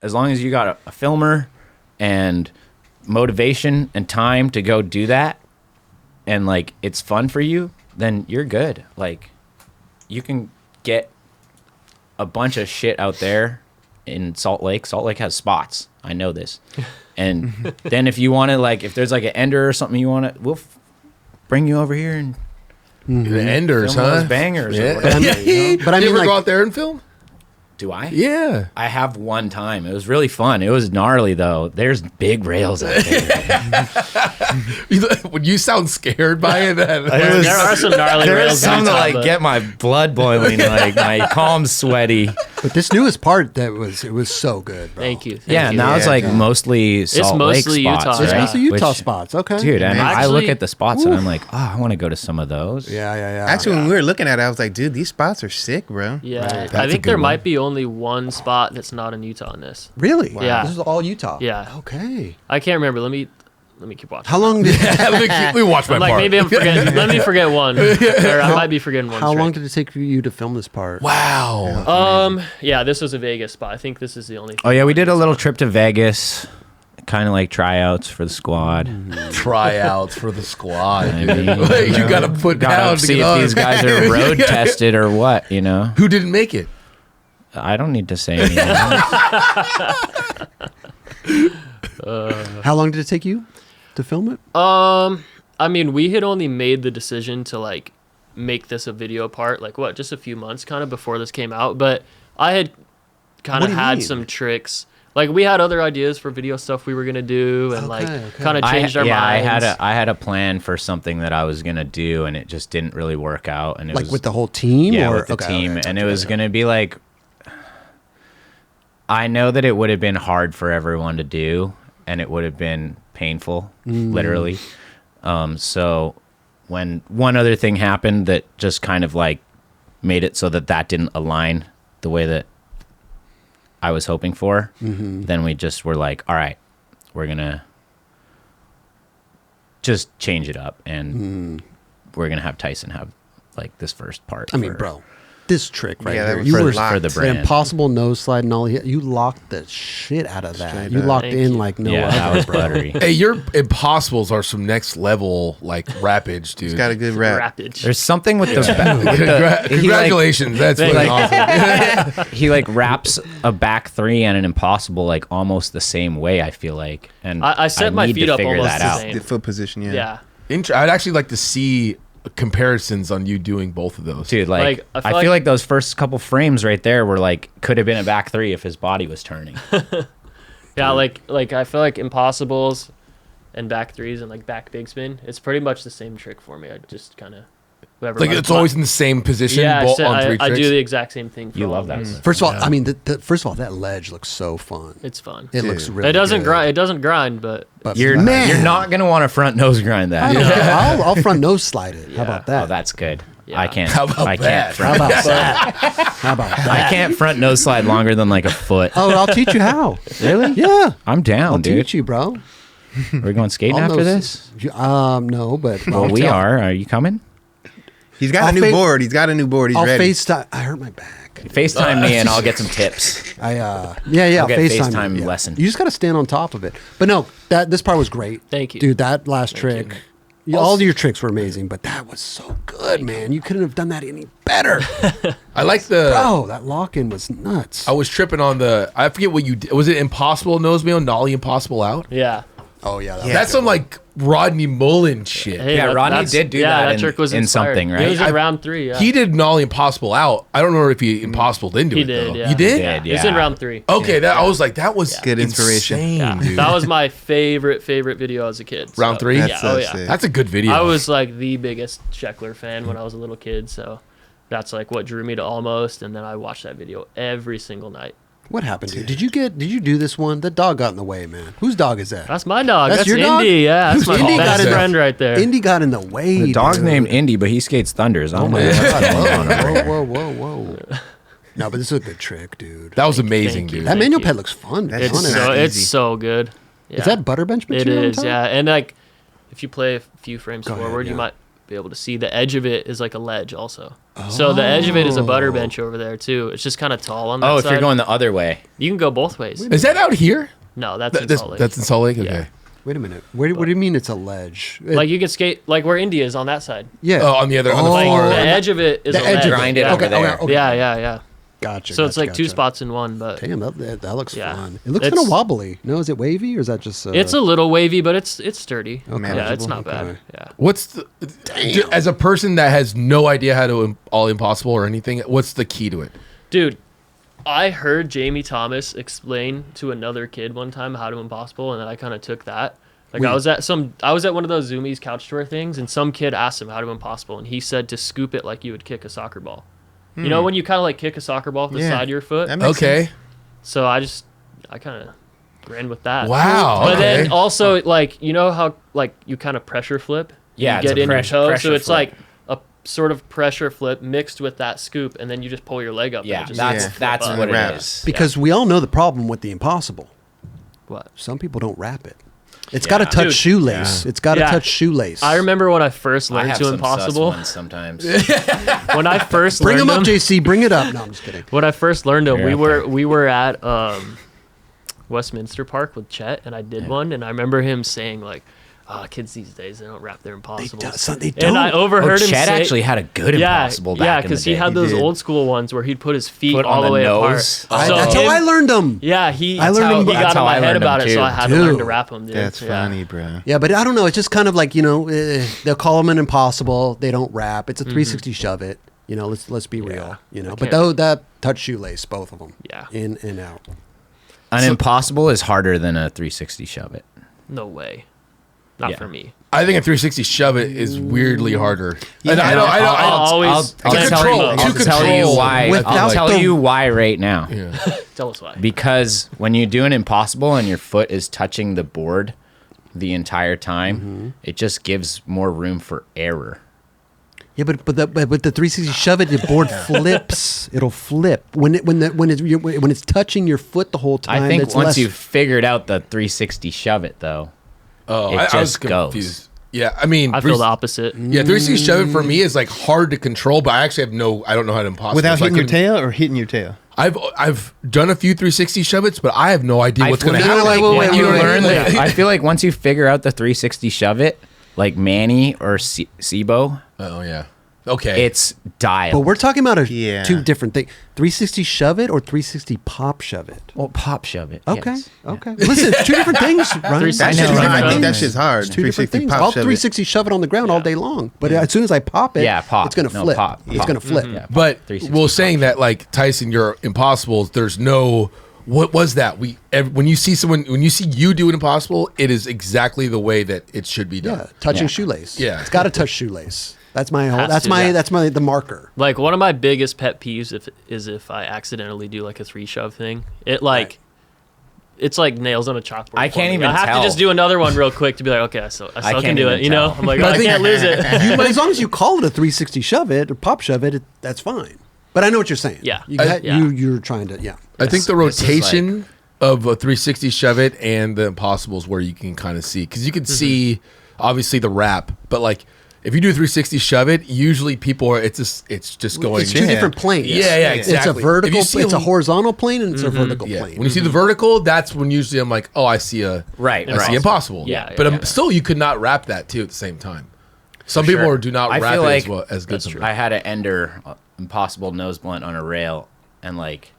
As long as you got a filmer and motivation and time to go do that, and like it's fun for you, then you're good. Like you can get a bunch of shit out there in Salt Lake. Salt Lake has spots. I know this. And then if you want to, like, if there's like an ender or something you want to, we'll bring you over here and the enders, film huh? those bangers. Yeah. Or whatever, you know? But I mean, you ever go out there and film? Do I? Yeah. I have one time. It was really fun. It was gnarly, though. There's big rails out there. When you sound scared by it, there are some gnarly rails. There's some to like get my blood boiling, like my palms sweaty. But this newest part, it was so good, bro. Thank you. Yeah, now it's like mostly Salt Lake spots. Utah, It's right? mostly Utah Which- spots. Okay. Dude, and I Actually- look at the spots and I'm like, oh, I want to go to some of those. Yeah. Actually, when we were looking at it, I was like, dude, these spots are sick, bro. Yeah, That's I a think good there one. might be only one spot that's not in Utah in this. Really? Yeah. This is all Utah. Yeah. Okay. I can't remember. Let me keep watching. How long did we watched my I'm like, part. maybe I'm forgetting. Let me forget one. Or I might be forgetting one. How long trick. did it take for you to film this part? Wow. Yeah, this was a Vegas spot. I think this is the only. Oh, yeah, we did a little trip to Vegas, kind of like tryouts for the squad. Tryouts for the squad. I dude. mean, You got to put down Gotta to see get if on. these guys are road tested or what, you know? Who didn't make it? I don't need to say anything. How long did it take you to film it? I mean, we had only made the decision to like make this a video part, like what, just a few months kind of before this came out. But I had kind What of do you had mean? some tricks. Like we had other ideas for video stuff we were gonna do, and Okay. kind of changed our minds. I had a plan for something that I was gonna do, and it just didn't really work out. And it Like was, with the whole team? yeah, or? with the team, and it was gonna be like, I know that it would have been hard for everyone to do, and it would have been painful, literally. So when one other thing happened that just kind of like made it so that didn't align the way that I was hoping for, then we just were like, all right, we're gonna just change it up, and we're gonna have Tyson have like this first part. I mean, bro, this trick right Yeah, that here. was You for, were for the the brand. impossible nose slide and all. You locked the shit out of that. Straight You up. locked Thank in you. like no yeah, that other, was bro. buttery. Hey, your impossibles are some next level like rappage, dude. It's got a good rap. Rapid. There's something with the, with the Congratulations. That's they, really like- awesome. he like wraps a back three and an impossible like almost the same way, I feel like. And I set my need feet to up figure almost that the out. same. The foot position, yeah. Yeah. I'd actually like to see comparisons on you doing both of those. Dude, like, Like, I feel like those first couple frames right there were like could have been a back three if his body was turning. Yeah, like I feel like impossibles and back threes and like back big spin. It's pretty much the same trick for me. I just kind of whatever. Like it's always in the same position. yeah. on three I tricks. do the exact same thing. For You all love of that. them. First of all, I mean, first of all, that ledge looks so fun. It's fun. It Dude. looks really. It doesn't good. grind. It doesn't grind, but But You're man, you're not gonna want to front nose grind that. I don't care. I'll front nose slide it. How Yeah. about that? Oh, that's good. Yeah. I can't. How about I that? can't. How Front, about that? How about that? I can't front nose slide longer than like a foot. Oh, I'll teach you how. Really? Yeah, I'm down, I'll dude. teach you, bro. Are we going skating All after those- this? No, but Well, I'll we tell- are. Are you coming? He's got I'll a new fa- board. He's got a new board. He's I'll ready. FaceTime. I hurt my back. FaceTime me and I'll get some tips. Yeah, I'll get FaceTime. FaceTime you. Yeah. lesson. You just got to stand on top of it. But no, this part was great. Thank you. dude. That last trick, you. all your tricks were amazing, but that was so good, man. You couldn't have done that any better, I like the. bro. That lock in was nuts. I was tripping on the. I forget what you did. Was it impossible nose wheel, nollie impossible out? yeah. Oh yeah, that That's some like Rodney Mullen shit. Hey, Yeah, Rodney that's- did do yeah, that in- trick was in inspired. something, right? It was in I- round 3. Yeah. He did nollie impossible out. I don't know if he impossible into He it did. though. Yeah. You did? Yeah. Did, It was in yeah. round 3. Okay, that I was like that was Good inspiration. insane, Yeah. dude. That was my favorite video as a kid. Round so- 3? Yeah. That's Oh so yeah. sick. That's a good video. I was like the biggest Sheckler fan when I was a little kid, so that's like what drew me to Almost, and then I watched that video every single night. What happened to you? Did you do this one? The dog got in the way, man. Whose dog is that? That's my dog. That's That's, your dog? Indy. Yeah, that's my Indy got best in the- friend right there. Indy got in the way. The dog's dude. named Indy, but he skates Thunders. I don't know what's going on. Whoa. No, but this is a good trick, dude. that was amazing, thank you. dude. That Thank manual you. ped looks fun. That's It's It's fun. not so it's easy. so good. Yeah. Is that butter bench It material? on is, top? yeah. And like, if you play a few frames Go ahead, forward, yeah. you might be able to see the edge of it is like a ledge also. So the edge of it is a butter bench over there too. It's just kind of tall on that Oh, side. if you're going the other way. You can go both ways. Is that out here? No, that's in Salt Lake. That's in Salt Lake. Okay. Yeah. Wait a minute. What do you mean it's a ledge? Like you can skate like where India is on that side. Yeah. Oh, on the other, on the Like far. the edge of it is The a edge ledge. of it. Grind it yeah. over there. Okay. Yeah. Gotcha. So it's like two gotcha. spots in one, but Damn, that looks Yeah. fun. It looks It's- kind of wobbly. No, is it wavy or is that just? it's a little wavy, but it's sturdy. Okay. Yeah, it's not Okay. bad. Yeah. What's the as a person that has no idea how to Ollie Impossible or anything? What's the key to it? Dude, I heard Jamie Thomas explain to another kid one time how to Impossible, and then I kind of took that. Like I was at one of those Zoomies couch tour things, and some kid asked him how to Impossible, and he said to scoop it like you would kick a soccer ball. You know when you kind of like kick a soccer ball with the Yeah. side of your foot? That makes Okay. sense. So I kind of ran with that. Wow. But okay. then also like you know how like you kind of pressure flip? Yeah, You it's get a in your pressure- toe, so pressure it's flip. like a sort of pressure flip mixed with that scoop, and then you just pull your leg up. and Yeah, it just that's flip that's up. what it Wrap. is. because we all know the problem with the impossible. What? Some people don't wrap it. It's got to Yeah. touch Dude. shoelace. It's got to Yeah. touch shoelace. I remember when I first I learned have to some Impossible. sus ones sometimes. When I first Bring learned them up, them, JC. Bring it up. No, I'm just kidding. when I first learned them, You're we were at Westminster Park with Chet, and I did one, and I remember him saying like, kids these days they don't wrap their Impossibles." They don't. And I overheard him Chet say, actually had a good Impossible back yeah, in the because he day. had those did. old school ones where he'd put his feet Foot all on the the way nose. apart. That's how I learned them. Yeah, I learned how him- he that's got in how my I head learned about them it, so too. I had to learn to Dude. wrap them. Dude. That's Yeah. funny, bro. Yeah, but I don't know. It's just kind of like they'll call them an impossible. They don't wrap. It's a 360 shove it. Let's be real. But can't- though that touch shoelace, both of them. Yeah. In and out. An impossible is harder than a 360 shove it. No way. Not Yeah. for me. I think a 360 shove it is weirdly harder. Yeah. And I Always I'll tell tell me. you- I'll to tell you control. why. Without I'll tell the- you why right now. Yeah. Tell us why. Because when you do an impossible and your foot is touching the board the entire time, it just gives more room for error. Yeah, but with the 360 shove it, the board flips. It'll flip when it's touching your foot the whole time. I think it's once less, you've figured out the 360 shove it, though, Oh, It I was just goes. confused. Yeah, I mean, I feel the opposite. Yeah, 360 shove it for me is like hard to control, but I actually I don't know how to impossible. Without so I hitting your couldn't- tail or hitting your tail? I've done a few 360 shove it's, but I have no idea what's going to feel happen. like wait, when wait, you wait, learn wait. I feel like once you figure out the 360 shove it, like Manny or Sibo, Oh yeah. Okay. it's dialed. but we're talking about Yeah. two different things. 360 shove it or 360 pop shove it. well, pop shove it. Okay, yes. okay. Listen, it's two different things, Ryan. 360 That I shit's know, hard. I I think know. that shit's hard. It's two different 360 things. pop I'll shove it. 360 shove it on the ground all day long, but as soon as I pop it, Yeah, pop. it's gonna No, flip. pop. It's Pop. gonna flip. Yeah, But 360 well, saying that like Tyson, your impossibles, there's no. What was that? When you see you do an impossible, it is exactly the way that it should be done. Yeah, touching Yeah. shoelace. Yeah. It's got to touch shoelace. That's my whole. Has That's to, my. yeah. That's my the marker. Like one of my biggest pet peeves is if I accidentally do like a 3 shove thing. It like it's like nails on a chalkboard. I for can't me. even I have tell. to just do another one real quick to be like, okay, I still can't can do even it. You know, tell. I'm like, I can't lose it. But as long as you call it a 360 shove it or pop shove it, that's fine. But I know what you're saying. Yeah. You you're trying to. Yeah. I think the This is rotation of a 360 shove it and the impossibles where you can kind of see because you can see obviously the wrap, but like if you do 360 shove it, usually people are it's just going. It's two different planes. Yeah, It's exactly. a If vertical. you see It's a them- horizontal plane and it's a vertical Yeah. plane. When you see the vertical, that's when usually I'm like, oh, I see a Right, I see right. impossible. Yeah, but yeah. still, you could not wrap that too at the same time. Some For people sure. do not I wrap feel it like as good. Sometimes. I had an ender impossible nose blunt on a rail, and like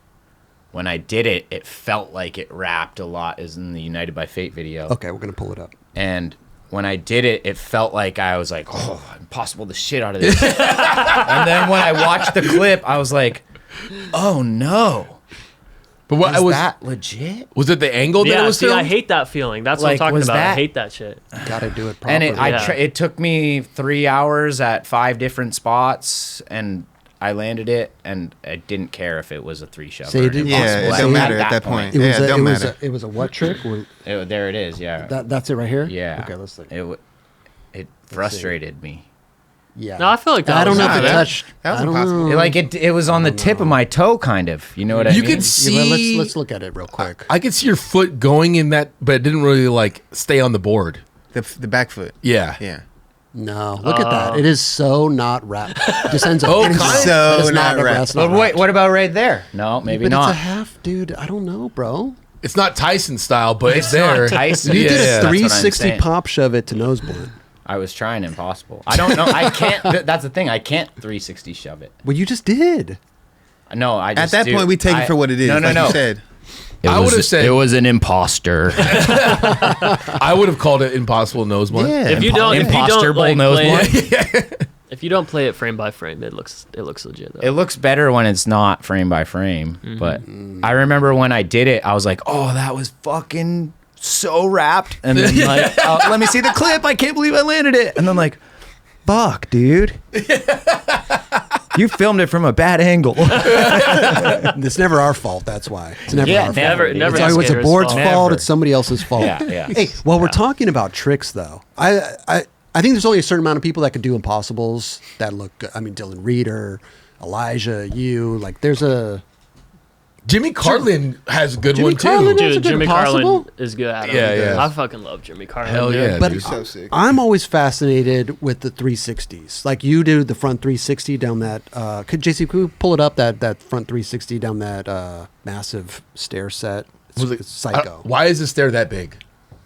when I did it, it felt like it wrapped a lot, as in the United by Fate video. Okay, we're gonna pull it up. And when I did it, it felt like I was like, oh, impossible the shit out of this. And then when I watched the clip, I was like, oh no. But what Was was that legit? was it the angle that it Yeah, was see, filmed? I hate that feeling. That's what I'm Like, talking was about. I that- hate that shit. Got to do it properly. And Yeah. it took me 3 hours at 5 different spots, and I landed it, and I didn't care if it was a 3 shove. So you did- Yeah, Impossible. it See, don't matter At at that that point. it was Yeah, it don't matter. it was a what trick? There it is, yeah. That's it right here. Yeah. Okay, let's look. It frustrated me. Yeah. No, I feel like that I don't was know if Nah, it that- touched. that was I don't impossible. know. Like it was on the tip of my toe, kind of. You know what I You mean? could Yeah, see. let's look at it real quick. I could see your foot going in that, but it didn't really like stay on the board. The back foot. Yeah. Yeah. No, look at that. It is so not rap. Decenzo. Oh, It is kind of. So that is not rap. that's not But wait, rap. what about right there? No, maybe But not. it's a half, dude. I don't know, bro. It's not Tyson style, but it's, It's there. not Tyson. You Yeah, did yeah. a That's what I'm 360 saying. pop shove it to nose blunt. I was trying impossible. I don't know. I can't. That's the thing. I can't 360 shove it. Well, you just did. No, I just At that point, we take it for what it is. No, like you said. I would have said it was an imposter. I would have called it impossible nose blunt. Yeah. If you don't, Imposter bowl nose play blunt. it, if you don't play it frame by frame, it looks legit though. It looks better when it's not frame by frame. But I remember when I did it, I was like, "Oh, that was fucking so wrapped." And then like, oh, let me see the clip. I can't believe I landed it. And then like, fuck, dude. You filmed it from a bad angle. It's never our fault. That's why. It's never Yeah, our fault. never. Never, never. It's always a skater's board's fault. fault. Never. It's somebody else's fault. Yeah. Hey, while we're talking about tricks, though, I think there's only a certain amount of people that can do impossibles that look good. I mean, Dylan Reeder, Elijah, you. Like, there's a Jimmy Carlin has a good Jimmy one too. Carlin? That's a Dude, good Jimmy impossible. Carlin is good at it. Yeah, yeah. I fucking love Jimmy Carlin. Hell dude. yeah, But dude. So sick. I'm always fascinated with the 360s. Like you do the front 360 down that. JC, could we pull it up that front 360 down that massive stair set? It's psycho. Why is the stair that big?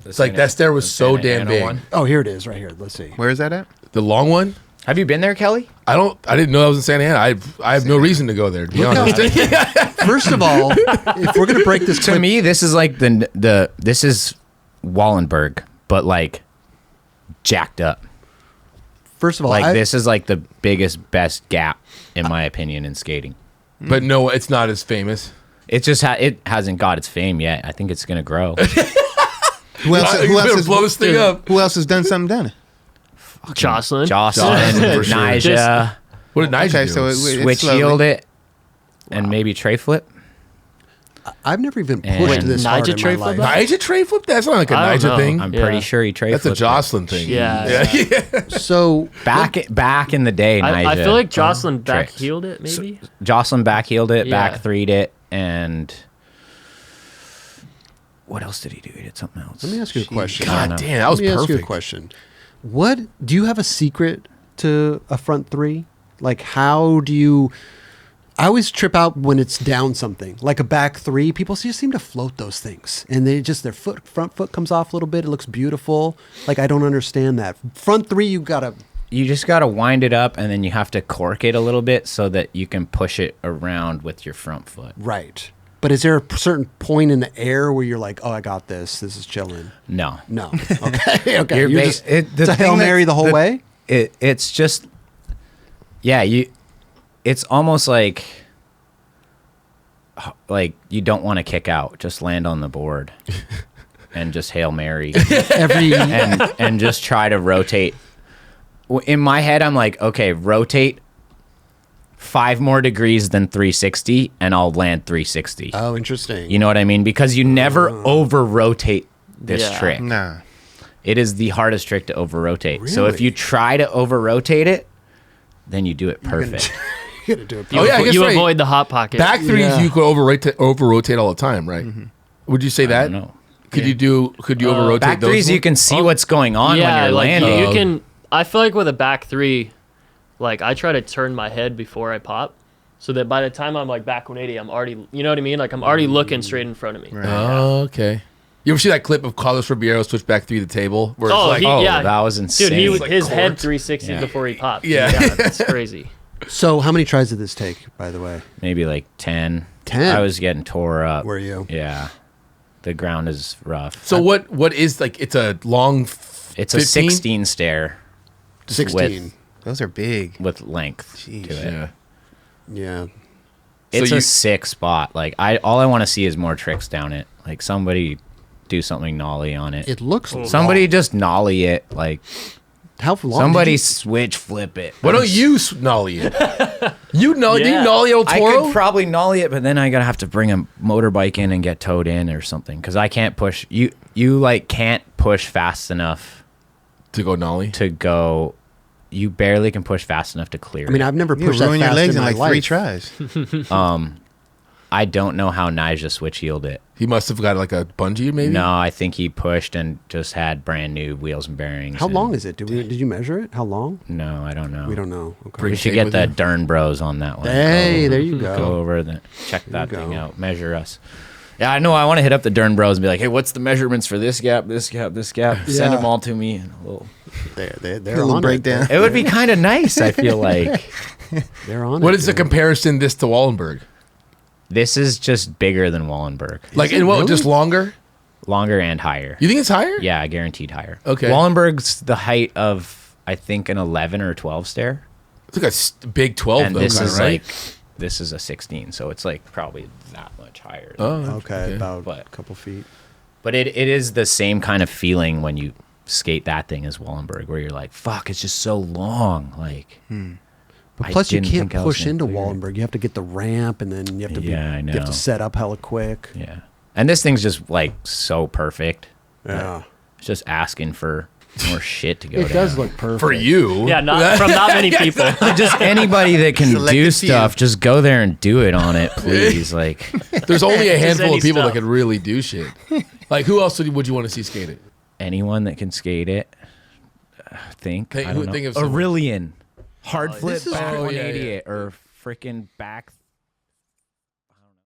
It's like that stair was so damn big. Oh, here it is, right here. Let's see. Where is that at? The long one. Have you been there, Kelly? I didn't know I was in Santa Ana. I have no reason to go there. To be Look honest. First of all, if we're gonna break this To clip, me, this is like this is Wallenberg, but like jacked up. first of all, Like this is like the biggest, best gap in my opinion in skating. But no, it's not as famous. It just it hasn't got its fame yet. I think it's gonna grow. Who else? You better blow this thing up. Who else has done something down it? Jocelyn. Jocelyn, for sure. Nija, What did Nigel Okay, do? so it's switch slowly. yield it, and maybe tray flip. I've never even And- pushed this hard Nigel in tray my flip? life. Nigel tray flip? That's not like a I don't Nigel know. thing. I'm Yeah. pretty sure he tray That's a flipped it. Jocelyn thing. Yeah. So Back in the day, Nija. I feel like Jocelyn back tricks. heeled it maybe. Jocelyn back heeled it, Yeah. back three'd it, and what else did he do? He did something else. let me ask you a question. God damn, that was Let me ask you a perfect. question. What do you have a secret to a front three? Like, how do you? I always trip out when it's down something, like a back three. People just seem to float those things, and they just their front foot comes off a little bit. It looks beautiful. Like I don't understand that front three. You just gotta wind it up, and then you have to cork it a little bit so that you can push it around with your front foot. Right. But is there a certain point in the air where you're like, oh, I got this. This is chilling. No, No. Okay. Okay. You're You're ba- just, it- the it's a Hail thing that's- Mary the whole way? It's just, yeah. It's almost like you don't want to kick out. Just land on the board, and just Hail Mary, Every and just try to rotate. In my head, I'm like, okay, rotate 5 more degrees than 360, and I'll land 360. Oh, interesting. You know what I mean? Because you never over rotate this Yeah. trick. Nah. It is the hardest trick to over rotate. So if Really? you try to over rotate it, then you do it perfect. You're gonna do it. Oh, yeah, I guess You right. avoid the hot pocket. Back threes, Yeah. you could over rotate all the time, right? Would you say that? don't know. Could you over rotate Back those? threes, you can see what's going on when yeah, you're like landing. you can. I feel like with a back three, like I try to turn my head before I pop, so that by the time I'm like back 180, I'm already, you know what I mean? Like I'm already looking straight in front of me. Right. Oh, okay. You ever see that clip of Carlos Ribeiro switch back through the table? Where Oh, it's like, yeah. that was insane. Dude, he was like his head corked. 360 Yeah. before he popped. Yeah. That's crazy. So, how many tries did this take, by the way? Maybe like 10. 10? I was getting tore up. Were you? Yeah. The ground is rough. so what is like? It's a long. It's a 15? 16 stair 16. Those are big. with length Jeez. to it. Yeah. Yeah. It's So a you- sick spot. Like all I want to see is more tricks down it. Like somebody do something nollie on it. It looks Somebody long. just nollie it. Like How long? somebody did switch flip it. Why don't you nollie it? You nollie? Do you Yeah. nollie El I Toro? could probably nollie it, but then I gotta have to bring a motorbike in and get towed in or something because I can't push. You like can't push fast enough to go nollie. to go. You barely can push fast enough to clear. I mean, it. I've never You pushed that ruin fast your legs in in my like life. 3 tries. I don't know how Nyjah switch heeled it. He must have got like a bungee, maybe. No, I think he pushed and just had brand new wheels and bearings. How and- long is it? Did you measure it? How long? No, I don't know. We don't know. Okay. Bring We should tape get with the you? Dern Bros on that one. Hey, there you go. Go over the check that you thing go. out. Measure us. Yeah, I know. I want to hit up the Dern Bros and be like, hey, what's the measurements for this gap, this gap, this gap? Send Yeah. them all to me. And we'll... They're A little on breakdown. It would be kind of nice. I feel like They're on What it, is the dude. comparison this to Wallenberg? this is just bigger than Wallenberg, Like it in what? really? Just longer? longer and higher. You think it's higher? Yeah, guaranteed higher. Okay. Wallenberg's the height of I think an 11 or 12 stair, It's like a big 12 and though, this kinda, is right? like this is a 16, so it's like probably that much higher. Oh, Okay, about But- a couple feet. But it is the same kind of feeling when you skate that thing as Wallenberg, where you're like, fuck, it's just so long. Like, But I plus, you didn't can't think I was push gonna into clear it. Wallenberg. You have to get the ramp, and then you have to be. Yeah, I You have know. to set up hella quick. yeah. And this thing's just like so perfect. Yeah, It's just asking for more shit to go it down. does look perfect For you. Yeah, not from not many people. Just anybody that can Select do a few. stuff, just go there and do it on it, please. Like, There's only a handful any of people stuff. that can really do shit. Like who else would you want to see skate it? anyone that can skate it, I think. Think- I don't know. think of someone. Aurelian. Hard flip This is back cool. 188 or freaking back